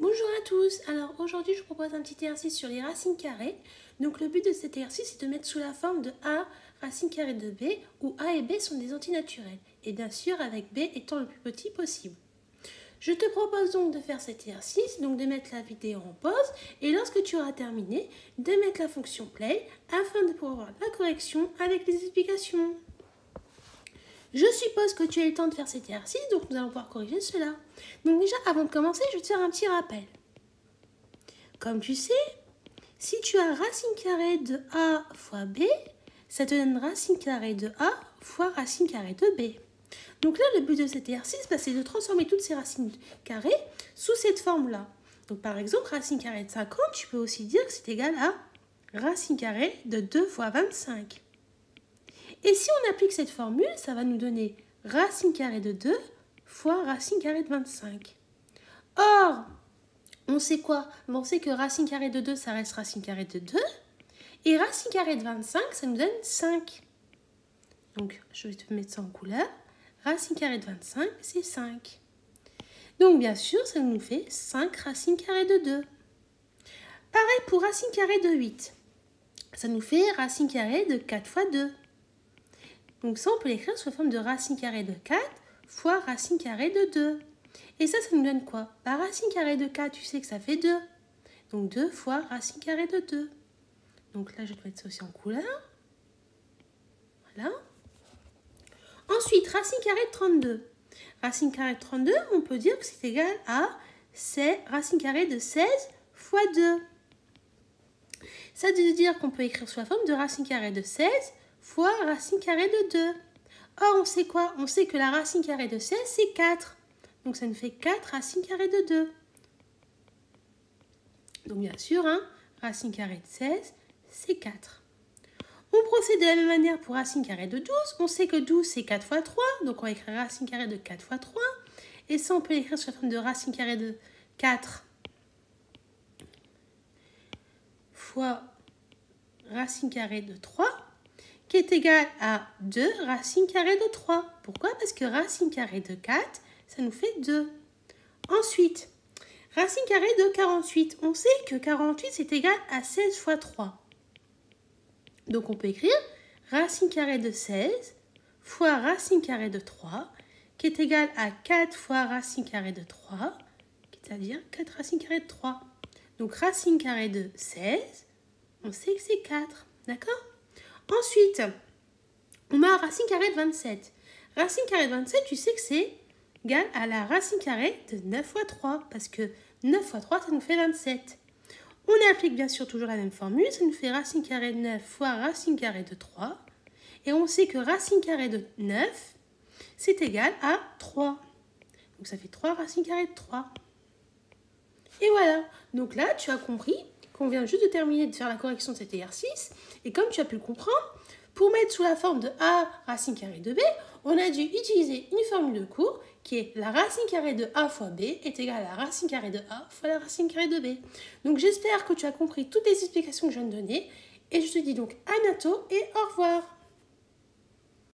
Bonjour à tous, alors aujourd'hui je vous propose un petit exercice sur les racines carrées. Donc le but de cet exercice est de mettre sous la forme de A racine carrée de B, où A et B sont des antinaturels, et bien sûr avec B étant le plus petit possible. Je te propose donc de faire cet exercice, donc de mettre la vidéo en pause, et lorsque tu auras terminé, de mettre la fonction play, afin de pouvoir voir la correction avec les explications. Je suppose que tu as eu le temps de faire cet exercice, donc nous allons pouvoir corriger cela. Donc déjà, avant de commencer, je vais te faire un petit rappel. Comme tu sais, si tu as racine carrée de A fois B, ça te donne racine carrée de A fois racine carrée de B. Donc là, le but de cet exercice, c'est de transformer toutes ces racines carrées sous cette forme-là. Donc par exemple, racine carrée de 50, tu peux aussi dire que c'est égal à racine carrée de 2 fois 25. Et si on applique cette formule, ça va nous donner racine carrée de 2 fois racine carrée de 25. Or, on sait quoi? On sait que racine carrée de 2, ça reste racine carrée de 2. Et racine carrée de 25, ça nous donne 5. Donc, je vais te mettre ça en couleur. Racine carrée de 25, c'est 5. Donc, bien sûr, ça nous fait 5 racines carrées de 2. Pareil pour racine carrée de 8. Ça nous fait racine carrée de 4 fois 2. Donc ça, on peut l'écrire sous la forme de racine carrée de 4 fois racine carrée de 2. Et ça nous donne quoi? Racine carrée de 4, tu sais que ça fait 2. Donc 2 fois racine carrée de 2. Donc là, je vais te mettre ça aussi en couleur. Voilà. Ensuite, racine carrée de 32. Racine carrée de 32, on peut dire que c'est égal à racine carrée de 16 fois 2. Ça veut dire qu'on peut écrire sous la forme de racine carrée de 16 fois racine carrée de 2. Or, on sait quoi? On sait que la racine carrée de 16, c'est 4. Donc, ça nous fait 4 racines carrées de 2. Donc, bien sûr, racine carrée de 16, c'est 4. On procède de la même manière pour racine carrée de 12. On sait que 12, c'est 4 fois 3. Donc, on va écrire racine carrée de 4 fois 3. Et ça, on peut l'écrire sous la forme de racine carrée de 4 fois racine carrée de 3. Qui est égal à 2 racine carrée de 3. Pourquoi? Parce que racine carrée de 4, ça nous fait 2. Ensuite, racine carrée de 48. On sait que 48, c'est égal à 16 fois 3. Donc, on peut écrire racine carrée de 16 fois racine carrée de 3, qui est égal à 4 fois racine carrée de 3, c'est-à-dire 4 racines carrées de 3. Donc, racine carrée de 16, on sait que c'est 4. D'accord? Ensuite, on a racine carrée de 27. Racine carrée de 27, tu sais que c'est égal à la racine carrée de 9 fois 3. Parce que 9 fois 3, ça nous fait 27. On applique bien sûr toujours la même formule. Ça nous fait racine carrée de 9 fois racine carrée de 3. Et on sait que racine carrée de 9, c'est égal à 3. Donc ça fait 3 racines carrées de 3. Et voilà. Donc là, tu as compris qu'on vient juste de terminer de faire la correction de cet exercice. Et comme tu as pu le comprendre, pour mettre sous la forme de A racine carrée de B, on a dû utiliser une formule de cours qui est la racine carrée de A fois B est égale à la racine carrée de A fois la racine carrée de B. Donc j'espère que tu as compris toutes les explications que je viens de donner. Et je te dis donc à bientôt et au revoir.